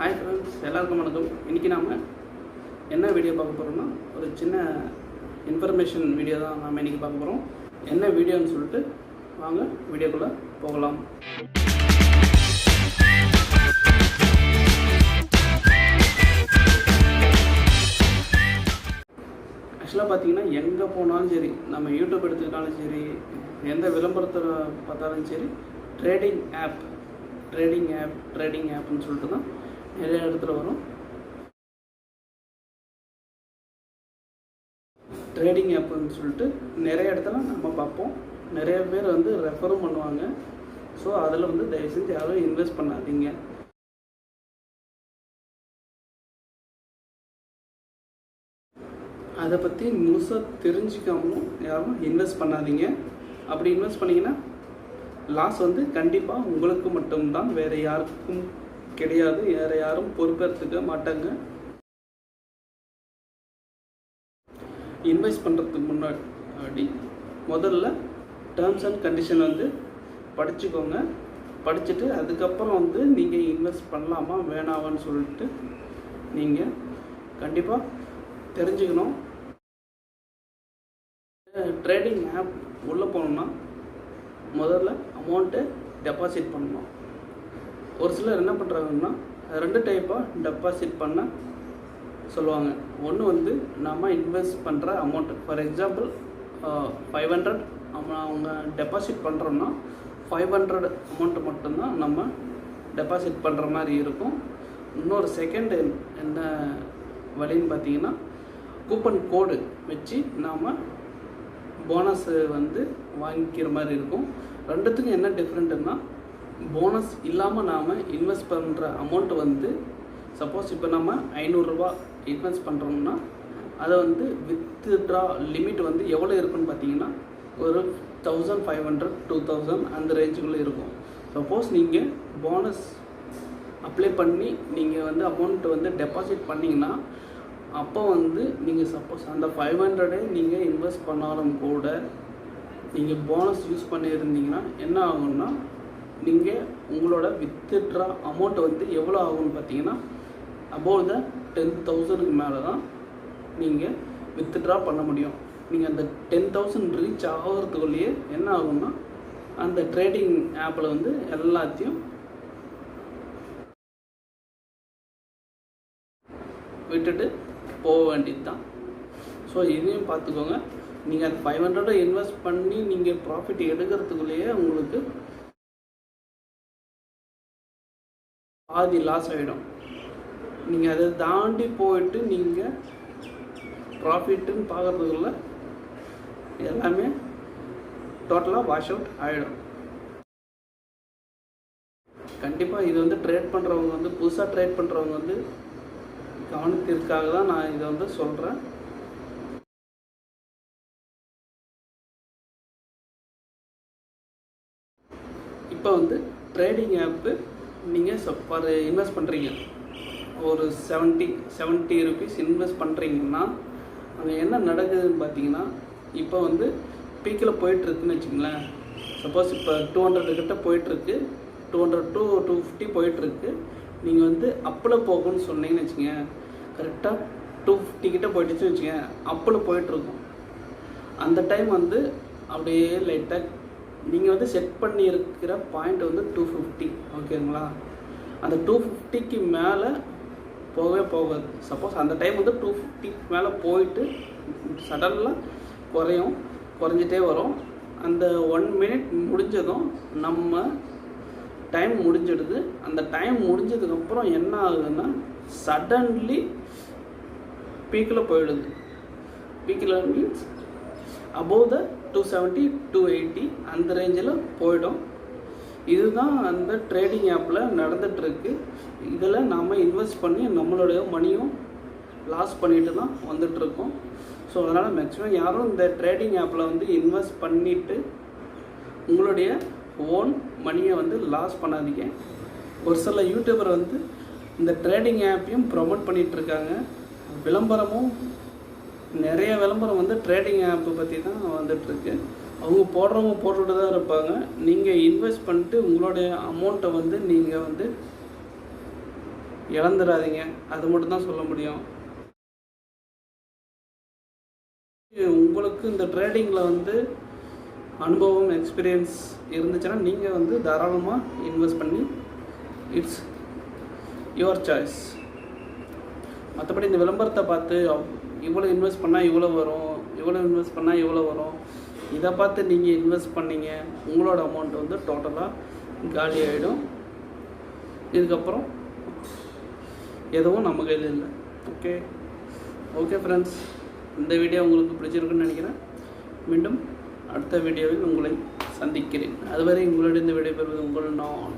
Hi friends, எல்லாருக்கும் வணக்கம். இன்றைக்கி நாம் என்ன வீடியோ பார்க்க போகிறோம்னா, ஒரு சின்ன இன்ஃபர்மேஷன் வீடியோ தான் நாம் இன்றைக்கி பார்க்க போகிறோம். என்ன வீடியோன்னு சொல்லிட்டு வாங்க வீடியோக்குள்ளே போகலாம். ஆக்சுவலாக பார்த்தீங்கன்னா எங்கே போனாலும் சரி, நம்ம யூடியூப் எடுத்துக்கிட்டாலும் சரி, எந்த விளம்பரத்தை பார்த்தாலும் சரி, ட்ரேடிங் ஆப்னு சொல்லிட்டு தான் நிறைய இடத்துல வரும். ட்ரேடிங் ஆப்னு சொல்லிட்டு நிறைய இடத்துல நம்ம பார்ப்போம். நிறைய பேர் வந்து ரெஃபரும் பண்ணுவாங்க. ஸோ அதில் வந்து தயவு செஞ்சு யாரும் இன்வெஸ்ட் பண்ணாதீங்க. அதை பற்றி முழுசாக தெரிஞ்சிக்காமலும் யாரும் இன்வெஸ்ட் பண்ணாதீங்க. அப்படி இன்வெஸ்ட் பண்ணிங்கன்னா லாஸ் வந்து கண்டிப்பாக உங்களுக்கு மட்டும்தான், வேறு யாருக்கும் கிடையாது. வேறு யாரும் பொறுப்பேற்றுக்க மாட்டாங்க. இன்வெஸ்ட் பண்ணுறதுக்கு முன்னாடி முதல்ல டேர்ம்ஸ் அண்ட் கண்டிஷன் வந்து படிச்சுக்கோங்க. படிச்சுட்டு அதுக்கப்புறம் வந்து நீங்கள் இன்வெஸ்ட் பண்ணலாமா வேணாமான்னு சொல்லிட்டு நீங்கள் கண்டிப்பாக தெரிஞ்சுக்கணும். ட்ரேடிங் ஆப் உள்ளே போகணுன்னா முதல்ல அமௌண்ட்டை டெபாசிட் பண்ணணும். ஒரு சிலர் என்ன பண்ணுறாங்கன்னா, 2 டைப்பாக டெபாசிட் பண்ண சொல்லுவாங்க. ஒன்று வந்து நம்ம இன்வெஸ்ட் பண்ணுற அமௌண்ட், ஃபார் எக்ஸாம்பிள் 500 அவங்க டெபாசிட் பண்ணுறோன்னா 500 அமௌண்ட்டு மட்டும்தான் நம்ம டெபாசிட் பண்ணுற மாதிரி இருக்கும். இன்னொரு செகண்ட் என்ன வழின்னு பார்த்தீங்கன்னா, கூப்பன் கோடு வச்சு நாம் போனஸ் வந்து வாங்கிக்கிற மாதிரி இருக்கும். ரெண்டுத்துக்கும் என்ன டிஃப்ரெண்ட்டுன்னா, போனஸ் இல்லாமல் நாம் இன்வெஸ்ட் பண்ணுற அமௌண்ட் வந்து, சப்போஸ் இப்போ நம்ம 500 ரூபா இன்வெஸ்ட் பண்ணுறோம்னா அதை வந்து வித்ட்ரா லிமிட் வந்து எவ்வளோ இருக்குன்னு பார்த்தீங்கன்னா, ஒரு 1500 2000 அந்த ரேஞ்சுக்குள்ளே இருக்கும். சப்போஸ் நீங்கள் போனஸ் அப்ளை பண்ணி நீங்கள் வந்து அமௌண்ட்டு வந்து டெபாசிட் பண்ணிங்கன்னா, அப்போ வந்து நீங்கள் சப்போஸ் அந்த 500 நீங்கள் இன்வெஸ்ட் பண்ணாலும் கூட நீங்கள் போனஸ் யூஸ் பண்ணியிருந்தீங்கன்னா என்ன ஆகும்னா, நீங்கள் உங்களோட வித்ட்ரா அமௌண்ட் வந்து எவ்வளோ ஆகும்னு பார்த்தீங்கன்னா, அபோவ் த 10,000க்கு மேலே தான் நீங்கள் வித்ட்ரா பண்ண முடியும். நீங்கள் அந்த 10,000 ரீச் ஆகிறதுக்குள்ளேயே என்ன ஆகும்னா, அந்த ட்ரேடிங் ஆப்பில் வந்து எல்லாத்தையும் விட்டுட்டு போக வேண்டியது தான். ஸோ இதையும் பார்த்துக்கோங்க. நீங்கள் அந்த 500 இன்வெஸ்ட் பண்ணி நீங்கள் ப்ராஃபிட் எடுக்கிறதுக்குள்ளேயே உங்களுக்கு பாதி லாஸ் ஆகிடும். நீங்கள் அதை தாண்டி போயிட்டு நீங்கள் ப்ராஃபிட்டுன்னு பார்க்குறதுக்குள்ள எல்லாமே டோட்டலாக வாஷ் அவுட் ஆகிடும். கண்டிப்பாக இது வந்து ட்ரேட் பண்ணுறவங்க வந்து, புதுசாக ட்ரேட் பண்ணுறவங்க வந்து கவனத்திற்காக தான் நான் இதை வந்து சொல்கிறேன். இப்போ வந்து ட்ரேடிங் ஆப்பு நீங்கள் இன்வெஸ்ட் பண்ணுறீங்க, ஒரு 70 ருபீஸ் இன்வெஸ்ட் பண்ணுறீங்கன்னா அங்கே என்ன நடக்குதுன்னு பார்த்தீங்கன்னா, இப்போ வந்து பீக்கில் போயிட்டுருக்குன்னு வச்சுங்களேன். சப்போஸ் இப்போ 200 கிட்ட போயிட்டுருக்கு, 200 to 250 போயிட்டுருக்கு. நீங்கள் வந்து அப்பில் போகணும்னு சொன்னீங்கன்னு வச்சுங்க, கரெக்டாக 250 கிட்ட போயிட்டுச்சுன்னு வச்சுங்க, அப்பில் போயிட்டுருக்கும். அந்த டைம் வந்து அப்படியே லைட்டாக நீங்கள் வந்து செட் பண்ணியிருக்கிற பாயிண்ட் வந்து 250, ஓகேங்களா? அந்த 250க்கு மேலே போகவே போகாது. சப்போஸ் அந்த டைம் வந்து 250க்கு மேலே போயிட்டு சடனாக குறைஞ்சிட்டே வரும். அந்த 1 மினிட் முடிஞ்சதும் நம்ம டைம் முடிஞ்சிடுது. அந்த டைம் முடிஞ்சதுக்கப்புறம் என்ன ஆகுதுன்னா, சடன்லி பீக்கில் போயிடுது. பீக்கில் மீன்ஸ் அபோவ் த 270 280 அந்த ரேஞ்சில் போயிடும். இதுதான் அந்த ட்ரேடிங் ஆப்பில் நடந்துகிட்ருக்கு. இதில் நாம் இன்வெஸ்ட் பண்ணி நம்மளுடைய மணியும் லாஸ் பண்ணிட்டு தான் வந்துட்டுருக்கோம். ஸோ அதனால் மேக்ஸிமம் யாரும் இந்த ட்ரேடிங் ஆப்பில் வந்து இன்வெஸ்ட் பண்ணிவிட்டு உங்களுடைய ஓன் மணியை வந்து லாஸ் பண்ணாதீங்க. ஒரு சில யூடியூபர் வந்து இந்த ட்ரேடிங் ஆப்பையும் ப்ரொமோட் பண்ணிகிட்ருக்காங்க. விளம்பரமும் நிறைய விளம்பரம் வந்து ட்ரேடிங் ஆப்பை பற்றி தான் வந்துட்டுருக்கு. அவங்க போடுறவங்க போட்டுட்டு தான் இருப்பாங்க. நீங்கள் இன்வெஸ்ட் பண்ணிட்டு உங்களுடைய அமௌண்ட்டை வந்து நீங்கள் வந்து இழந்துடாதீங்க, அது மட்டும் தான் சொல்ல முடியும். உங்களுக்கு இந்த ட்ரேடிங்கில் வந்து அனுபவம், எக்ஸ்பீரியன்ஸ் இருந்துச்சுன்னா நீங்கள் வந்து தாராளமாக இன்வெஸ்ட் பண்ணி இட்ஸ் யுவர் சாய்ஸ். மற்றபடி இந்த விளம்பரத்தை பார்த்து இவ்வளோ இன்வெஸ்ட் பண்ணால் இவ்வளோ வரும், இவ்வளோ இன்வெஸ்ட் பண்ணால் இவ்வளோ வரும், இதை பார்த்து நீங்கள் இன்வெஸ்ட் பண்ணிங்க, உங்களோட அமௌண்ட் வந்து டோட்டலாக காலி ஆகிடும். இதுக்கப்புறம் எதுவும் நம்ம கையில் இல்லை. ஓகே ஓகே ஃப்ரெண்ட்ஸ், இந்த வீடியோ உங்களுக்கு பிடிச்சிருக்குன்னு நினைக்கிறேன். மீண்டும் அடுத்த வீடியோவில் உங்களை சந்திக்கிறேன். அதுவரை உங்களுடைய இந்த விடைபெறுவது உங்கள் நான்